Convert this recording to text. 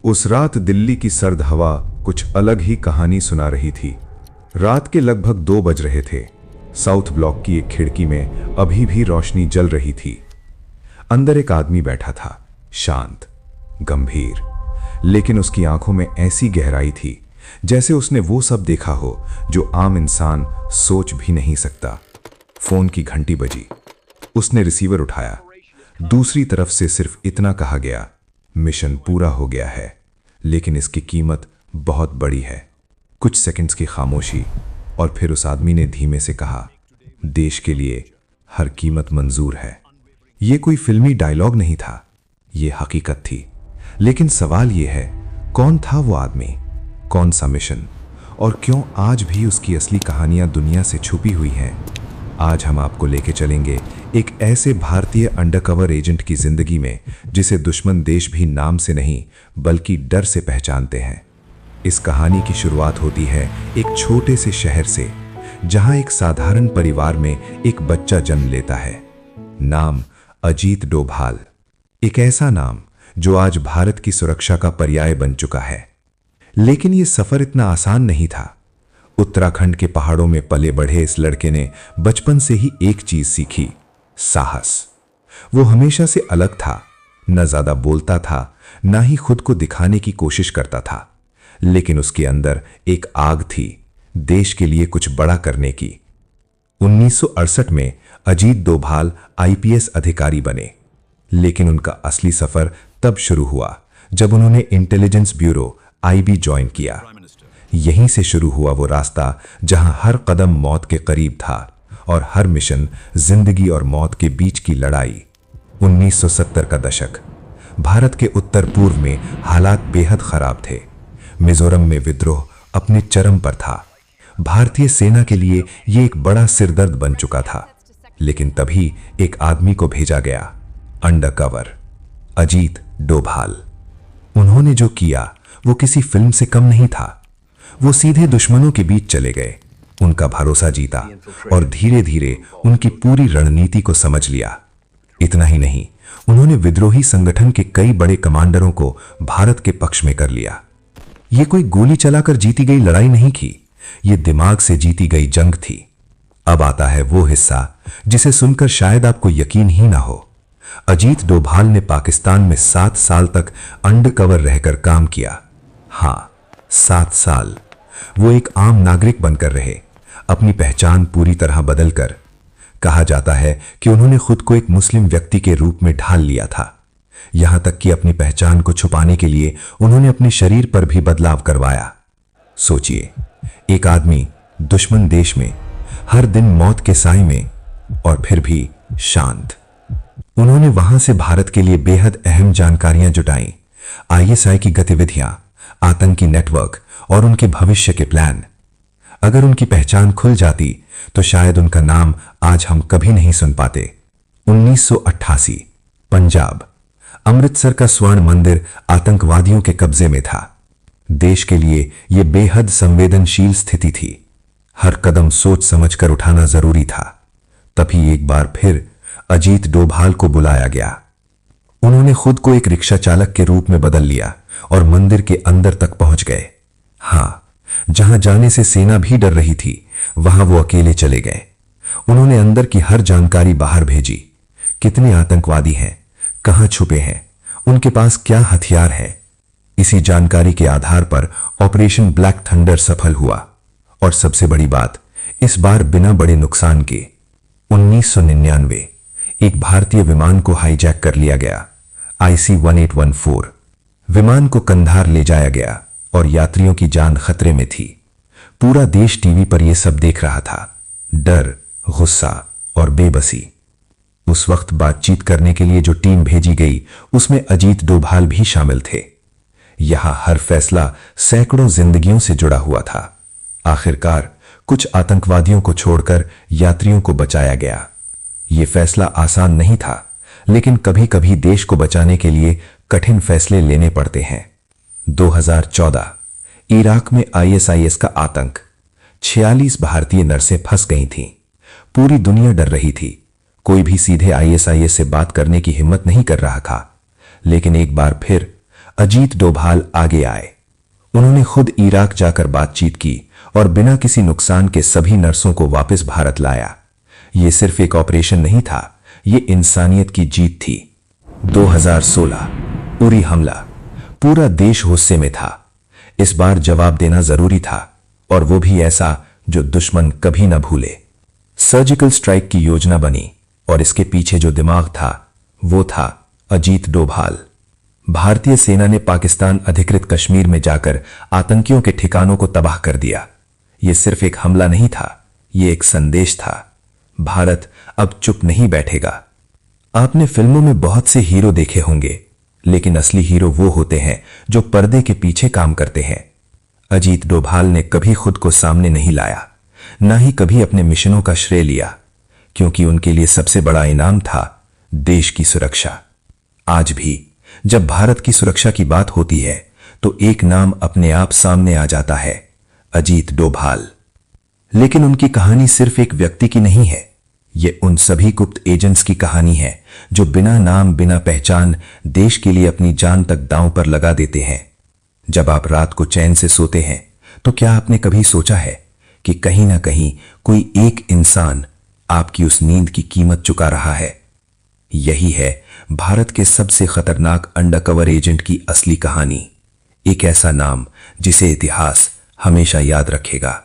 उस रात दिल्ली की सर्द हवा कुछ अलग ही कहानी सुना रही थी। रात के लगभग 2 बज रहे थे। साउथ ब्लॉक की एक खिड़की में अभी भी रोशनी जल रही थी। अंदर एक आदमी बैठा था, शांत, गंभीर, लेकिन उसकी आंखों में ऐसी गहराई थी जैसे उसने वो सब देखा हो जो आम इंसान सोच भी नहीं सकता। फोन की घंटी बजी। उसने रिसीवर उठाया। दूसरी तरफ से सिर्फ इतना कहा गया, मिशन पूरा हो गया है, लेकिन इसकी कीमत बहुत बड़ी है। कुछ सेकंड्स की खामोशी और फिर उस आदमी ने धीमे से कहा, देश के लिए हर कीमत मंजूर है। यह कोई फिल्मी डायलॉग नहीं था, यह हकीकत थी। लेकिन सवाल यह है, कौन था वो आदमी, कौन सा मिशन, और क्यों आज भी उसकी असली कहानियां दुनिया से छुपी हुई हैं। आज हम आपको लेके चलेंगे एक ऐसे भारतीय अंडरकवर एजेंट की जिंदगी में जिसे दुश्मन देश भी नाम से नहीं बल्कि डर से पहचानते हैं। इस कहानी की शुरुआत होती है एक छोटे से शहर से, जहां एक साधारण परिवार में एक बच्चा जन्म लेता है। नाम अजीत डोभाल, एक ऐसा नाम जो आज भारत की सुरक्षा का पर्याय बन चुका है। लेकिन यह सफर इतना आसान नहीं था। उत्तराखंड के पहाड़ों में पले बढ़े इस लड़के ने बचपन से ही एक चीज सीखी, साहस। वो हमेशा से अलग था, न ज्यादा बोलता था, ना ही खुद को दिखाने की कोशिश करता था, लेकिन उसके अंदर एक आग थी, देश के लिए कुछ बड़ा करने की। 1968 में अजीत डोभाल आईपीएस अधिकारी बने, लेकिन उनका असली सफर तब शुरू हुआ जब उन्होंने इंटेलिजेंस ब्यूरो आईबी ज्वाइन किया। यहीं से शुरू हुआ वो रास्ता जहां हर कदम मौत के करीब था और हर मिशन जिंदगी और मौत के बीच की लड़ाई। 1970 का दशक, भारत के उत्तर पूर्व में हालात बेहद खराब थे। मिजोरम में विद्रोह अपने चरम पर था। भारतीय सेना के लिए यह एक बड़ा सिरदर्द बन चुका था। लेकिन तभी एक आदमी को भेजा गया, अंडरकवर, अजीत डोभाल। उन्होंने जो किया वो किसी फिल्म से कम नहीं था। वो सीधे दुश्मनों के बीच चले गए, उनका भरोसा जीता और धीरे धीरे उनकी पूरी रणनीति को समझ लिया। इतना ही नहीं, उन्होंने विद्रोही संगठन के कई बड़े कमांडरों को भारत के पक्ष में कर लिया। यह कोई गोली चलाकर जीती गई लड़ाई नहीं थी, यह दिमाग से जीती गई जंग थी। अब आता है वो हिस्सा जिसे सुनकर शायद आपको यकीन ही ना हो। अजीत डोभाल ने पाकिस्तान में 7 साल तक अंडरकवर रहकर काम किया। हाँ, 7 साल। वो एक आम नागरिक बनकर रहे, अपनी पहचान पूरी तरह बदलकर। कहा जाता है कि उन्होंने खुद को एक मुस्लिम व्यक्ति के रूप में ढाल लिया था। यहां तक कि अपनी पहचान को छुपाने के लिए उन्होंने अपने शरीर पर भी बदलाव करवाया। सोचिए, एक आदमी दुश्मन देश में, हर दिन मौत के साए में, और फिर भी शांत। उन्होंने वहां से भारत के लिए बेहद अहम जानकारियां जुटाई, आईएसआई की गतिविधियां, आतंकी नेटवर्क और उनके भविष्य के प्लान। अगर उनकी पहचान खुल जाती तो शायद उनका नाम आज हम कभी नहीं सुन पाते। 1988, पंजाब, अमृतसर का स्वर्ण मंदिर आतंकवादियों के कब्जे में था। देश के लिए यह बेहद संवेदनशील स्थिति थी। हर कदम सोच समझकर उठाना जरूरी था। तभी एक बार फिर अजीत डोभाल को बुलाया गया। उन्होंने खुद को एक रिक्शा चालक के रूप में बदल लिया और मंदिर के अंदर तक पहुंच गए। हाँ, जहां जाने से सेना भी डर रही थी, वहां वो अकेले चले गए। उन्होंने अंदर की हर जानकारी बाहर भेजी। कितने आतंकवादी हैं, कहां छुपे हैं, उनके पास क्या हथियार है। इसी जानकारी के आधार पर ऑपरेशन ब्लैक थंडर सफल हुआ। और सबसे बड़ी बात, इस बार बिना बड़े नुकसान के। 1999, एक भारतीय विमान को हाईजैक कर लिया गया, IC-1814। विमान को कंधार ले जाया गया और यात्रियों की जान खतरे में थी। पूरा देश टीवी पर यह सब देख रहा था। डर, गुस्सा और बेबसी। उस वक्त बातचीत करने के लिए जो टीम भेजी गई, उसमें अजीत डोभाल भी शामिल थे। यहां हर फैसला सैकड़ों जिंदगियों से जुड़ा हुआ था। आखिरकार कुछ आतंकवादियों को छोड़कर यात्रियों को बचाया गया। यह फैसला आसान नहीं था, लेकिन कभी कभी देश को बचाने के लिए कठिन फैसले लेने पड़ते हैं। 2014, इराक में आईएसआईएस का आतंक। 46 भारतीय नर्सें फंस गई थीं। पूरी दुनिया डर रही थी। कोई भी सीधे आईएसआईएस से बात करने की हिम्मत नहीं कर रहा था। लेकिन एक बार फिर अजीत डोभाल आगे आए। उन्होंने खुद इराक जाकर बातचीत की और बिना किसी नुकसान के सभी नर्सों को वापस भारत लाया। यह सिर्फ एक ऑपरेशन नहीं था, यह इंसानियत की जीत थी। 2016 उरी हमला। पूरा देश गुस्से में था। इस बार जवाब देना जरूरी था, और वो भी ऐसा जो दुश्मन कभी न भूले। सर्जिकल स्ट्राइक की योजना बनी और इसके पीछे जो दिमाग था वो था अजीत डोभाल। भारतीय सेना ने पाकिस्तान अधिकृत कश्मीर में जाकर आतंकियों के ठिकानों को तबाह कर दिया। यह सिर्फ एक हमला नहीं था, यह एक संदेश था। भारत अब चुप नहीं बैठेगा। आपने फिल्मों में बहुत से हीरो देखे होंगे, लेकिन असली हीरो वो होते हैं जो पर्दे के पीछे काम करते हैं। अजीत डोभाल ने कभी खुद को सामने नहीं लाया, ना ही कभी अपने मिशनों का श्रेय लिया, क्योंकि उनके लिए सबसे बड़ा इनाम था देश की सुरक्षा। आज भी जब भारत की सुरक्षा की बात होती है तो एक नाम अपने आप सामने आ जाता है, अजीत डोभाल। लेकिन उनकी कहानी सिर्फ एक व्यक्ति की नहीं है, ये उन सभी गुप्त एजेंट्स की कहानी है जो बिना नाम बिना पहचान देश के लिए अपनी जान तक दांव पर लगा देते हैं। जब आप रात को चैन से सोते हैं तो क्या आपने कभी सोचा है कि कहीं ना कहीं कोई एक इंसान आपकी उस नींद की कीमत चुका रहा है? यही है भारत के सबसे खतरनाक अंडरकवर एजेंट की असली कहानी। एक ऐसा नाम जिसे इतिहास हमेशा याद रखेगा।